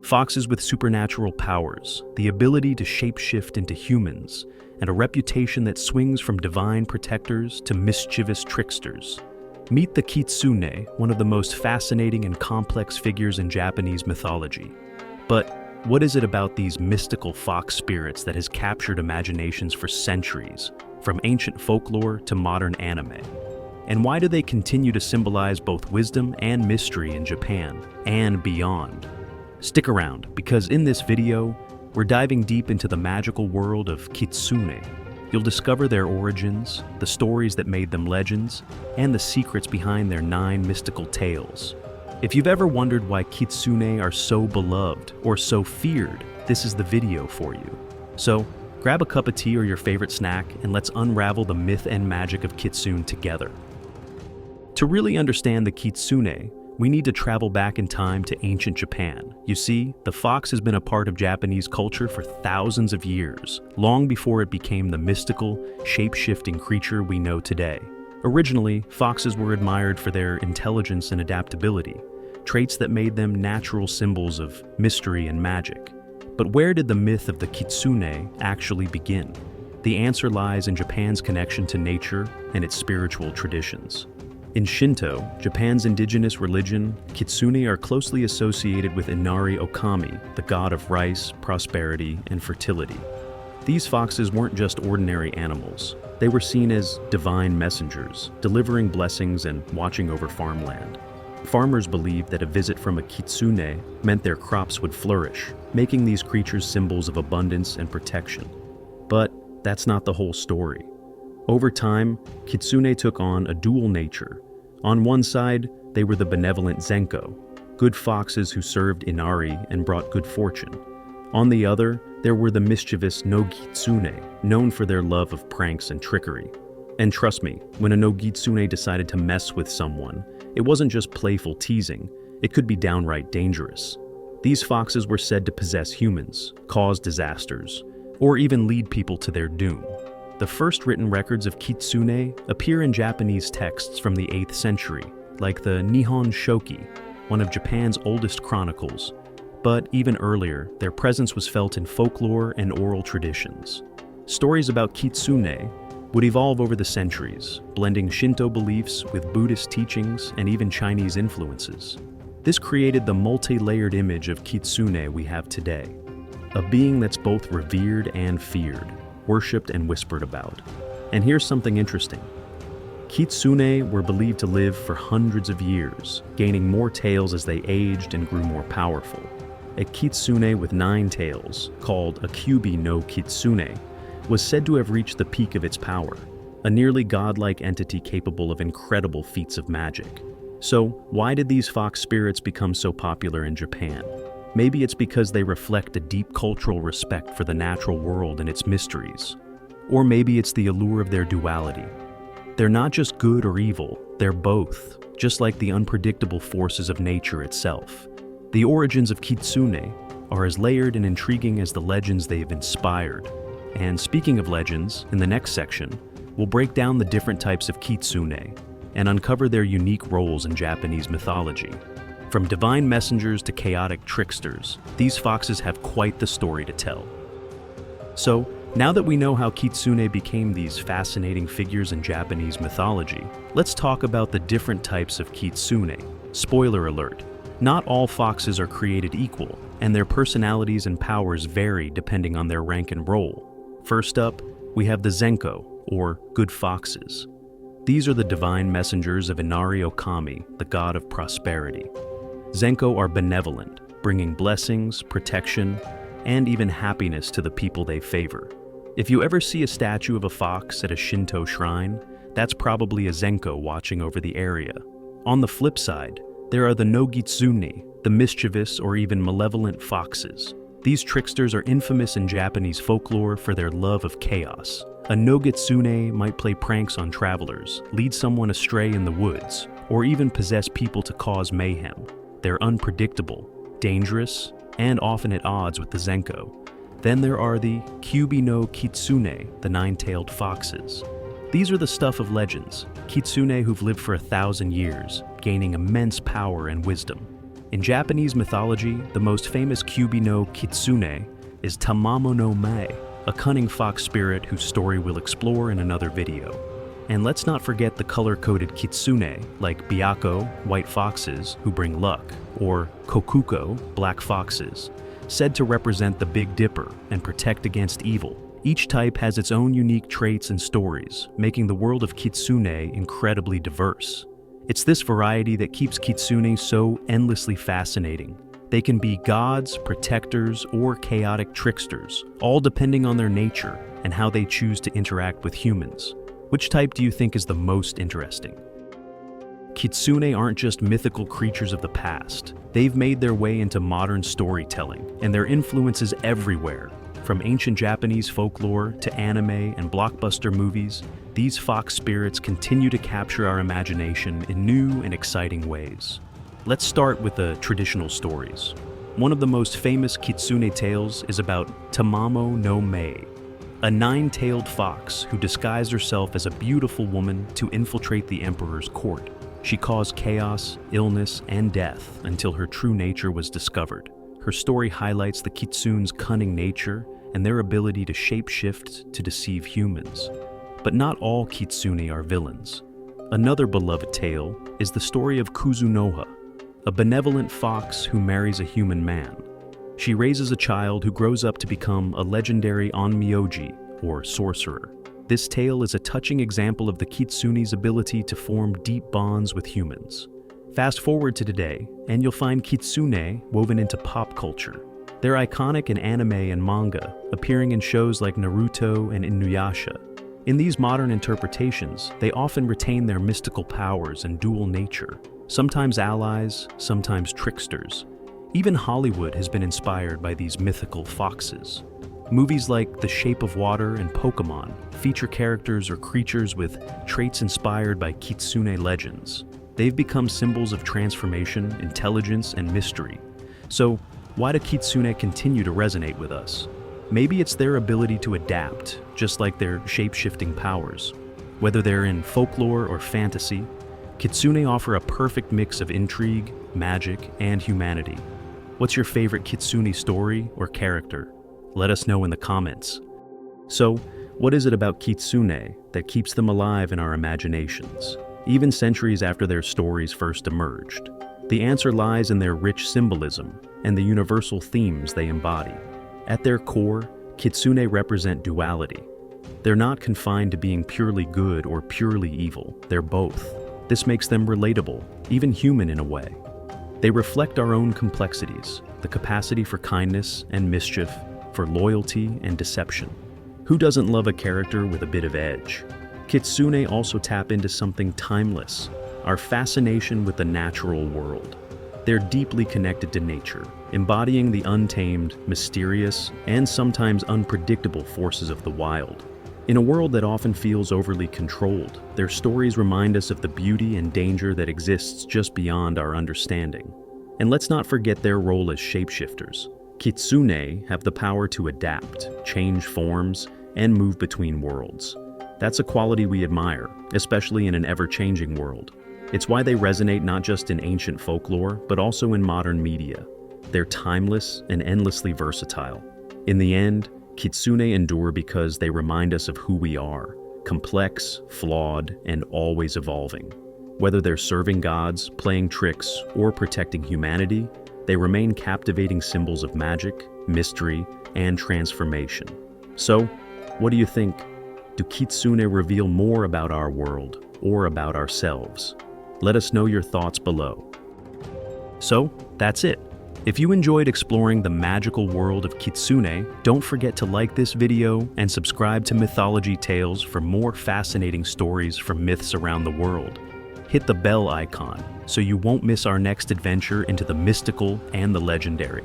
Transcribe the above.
Foxes with supernatural powers, the ability to shapeshift into humans, and a reputation that swings from divine protectors to mischievous tricksters. Meet the Kitsune, one of the most fascinating and complex figures in Japanese mythology. But what is it about these mystical fox spirits that has captured imaginations for centuries, from ancient folklore to modern anime? And why do they continue to symbolize both wisdom and mystery in Japan and beyond? Stick around, because in this video, we're diving deep into the magical world of Kitsune. You'll discover their origins, the stories that made them legends, and the secrets behind their 9 mystical tales. If you've ever wondered why Kitsune are so beloved or so feared, this is the video for you. So, grab a cup of tea or your favorite snack, and let's unravel the myth and magic of Kitsune together. To really understand the Kitsune, we need to travel back in time to ancient Japan. You see, the fox has been a part of Japanese culture for thousands of years, long before it became the mystical, shape-shifting creature we know today. Originally, foxes were admired for their intelligence and adaptability, traits that made them natural symbols of mystery and magic. But where did the myth of the Kitsune actually begin? The answer lies in Japan's connection to nature and its spiritual traditions. In Shinto, Japan's indigenous religion, Kitsune are closely associated with Inari Ōkami, the god of rice, prosperity, and fertility. These foxes weren't just ordinary animals. They were seen as divine messengers, delivering blessings and watching over farmland. Farmers believed that a visit from a Kitsune meant their crops would flourish, making these creatures symbols of abundance and protection. But that's not the whole story. Over time, Kitsune took on a dual nature. On one side, they were the benevolent Zenko, good foxes who served Inari and brought good fortune. On the other, there were the mischievous No-Kitsune, known for their love of pranks and trickery. And trust me, when a No-Kitsune decided to mess with someone, it wasn't just playful teasing, it could be downright dangerous. These foxes were said to possess humans, cause disasters, or even lead people to their doom. The first written records of Kitsune appear in Japanese texts from the 8th century, like the Nihon Shoki, one of Japan's oldest chronicles. But even earlier, their presence was felt in folklore and oral traditions. Stories about Kitsune would evolve over the centuries, blending Shinto beliefs with Buddhist teachings and even Chinese influences. This created the multi-layered image of Kitsune we have today, a being that's both revered and feared, worshipped and whispered about. And here's something interesting. Kitsune were believed to live for hundreds of years, gaining more tails as they aged and grew more powerful. A Kitsune with 9 tails, called a Kyubi no Kitsune, was said to have reached the peak of its power, a nearly godlike entity capable of incredible feats of magic. So, why did these fox spirits become so popular in Japan? Maybe it's because they reflect a deep cultural respect for the natural world and its mysteries. Or maybe it's the allure of their duality. They're not just good or evil, they're both, just like the unpredictable forces of nature itself. The origins of Kitsune are as layered and intriguing as the legends they've inspired. And speaking of legends, in the next section, we'll break down the different types of Kitsune and uncover their unique roles in Japanese mythology. From divine messengers to chaotic tricksters, these foxes have quite the story to tell. So, now that we know how Kitsune became these fascinating figures in Japanese mythology, let's talk about the different types of Kitsune. Spoiler alert, not all foxes are created equal, and their personalities and powers vary depending on their rank and role. First up, we have the Zenko, or good foxes. These are the divine messengers of Inari Ōkami, the god of prosperity. Zenko are benevolent, bringing blessings, protection, and even happiness to the people they favor. If you ever see a statue of a fox at a Shinto shrine, that's probably a Zenko watching over the area. On the flip side, there are the No-Kitsune, the mischievous or even malevolent foxes. These tricksters are infamous in Japanese folklore for their love of chaos. A No-Kitsune might play pranks on travelers, lead someone astray in the woods, or even possess people to cause mayhem. They're unpredictable, dangerous, and often at odds with the Zenko. Then there are the Kyubi no Kitsune, the 9-tailed foxes. These are the stuff of legends, Kitsune who've lived for 1,000 years, gaining immense power and wisdom. In Japanese mythology, the most famous Kyubi no Kitsune is Tamamo-no-Mae, a cunning fox spirit whose story we'll explore in another video. And let's not forget the color-coded kitsune, like Byakko, white foxes, who bring luck, or Kokuko, black foxes, said to represent the Big Dipper and protect against evil. Each type has its own unique traits and stories, making the world of kitsune incredibly diverse. It's this variety that keeps kitsune so endlessly fascinating. They can be gods, protectors, or chaotic tricksters, all depending on their nature and how they choose to interact with humans. Which type do you think is the most interesting? Kitsune aren't just mythical creatures of the past. They've made their way into modern storytelling, and their influence is everywhere. From ancient Japanese folklore to anime and blockbuster movies, these fox spirits continue to capture our imagination in new and exciting ways. Let's start with the traditional stories. One of the most famous kitsune tales is about Tamamo-no-Mae, a nine-tailed fox who disguised herself as a beautiful woman to infiltrate the emperor's court. She caused chaos, illness, and death until her true nature was discovered. Her story highlights the kitsune's cunning nature and their ability to shapeshift to deceive humans. But not all kitsune are villains. Another beloved tale is the story of Kuzunoha, a benevolent fox who marries a human man. She raises a child who grows up to become a legendary onmyoji, or sorcerer. This tale is a touching example of the kitsune's ability to form deep bonds with humans. Fast forward to today, and you'll find kitsune woven into pop culture. They're iconic in anime and manga, appearing in shows like Naruto and Inuyasha. In these modern interpretations, they often retain their mystical powers and dual nature, sometimes allies, sometimes tricksters. Even Hollywood has been inspired by these mythical foxes. Movies like The Shape of Water and Pokémon feature characters or creatures with traits inspired by kitsune legends. They've become symbols of transformation, intelligence, and mystery. So, why do kitsune continue to resonate with us? Maybe it's their ability to adapt, just like their shape-shifting powers. Whether they're in folklore or fantasy, kitsune offer a perfect mix of intrigue, magic, and humanity. What's your favorite kitsune story or character? Let us know in the comments. So, what is it about kitsune that keeps them alive in our imaginations, even centuries after their stories first emerged? The answer lies in their rich symbolism and the universal themes they embody. At their core, kitsune represent duality. They're not confined to being purely good or purely evil. They're both. This makes them relatable, even human in a way. They reflect our own complexities, the capacity for kindness and mischief, for loyalty and deception. Who doesn't love a character with a bit of edge? Kitsune also tap into something timeless, our fascination with the natural world. They're deeply connected to nature, embodying the untamed, mysterious, and sometimes unpredictable forces of the wild. In a world that often feels overly controlled, their stories remind us of the beauty and danger that exists just beyond our understanding. And let's not forget their role as shapeshifters. Kitsune have the power to adapt, change forms, and move between worlds. That's a quality we admire, especially in an ever-changing world. It's why they resonate not just in ancient folklore, but also in modern media. They're timeless and endlessly versatile. In the end, kitsune endure because they remind us of who we are, complex, flawed, and always evolving. Whether they're serving gods, playing tricks, or protecting humanity, they remain captivating symbols of magic, mystery, and transformation. So, what do you think? Do kitsune reveal more about our world or about ourselves? Let us know your thoughts below. So, that's it. If you enjoyed exploring the magical world of kitsune, don't forget to like this video and subscribe to Mythology Tales for more fascinating stories from myths around the world. Hit the bell icon so you won't miss our next adventure into the mystical and the legendary.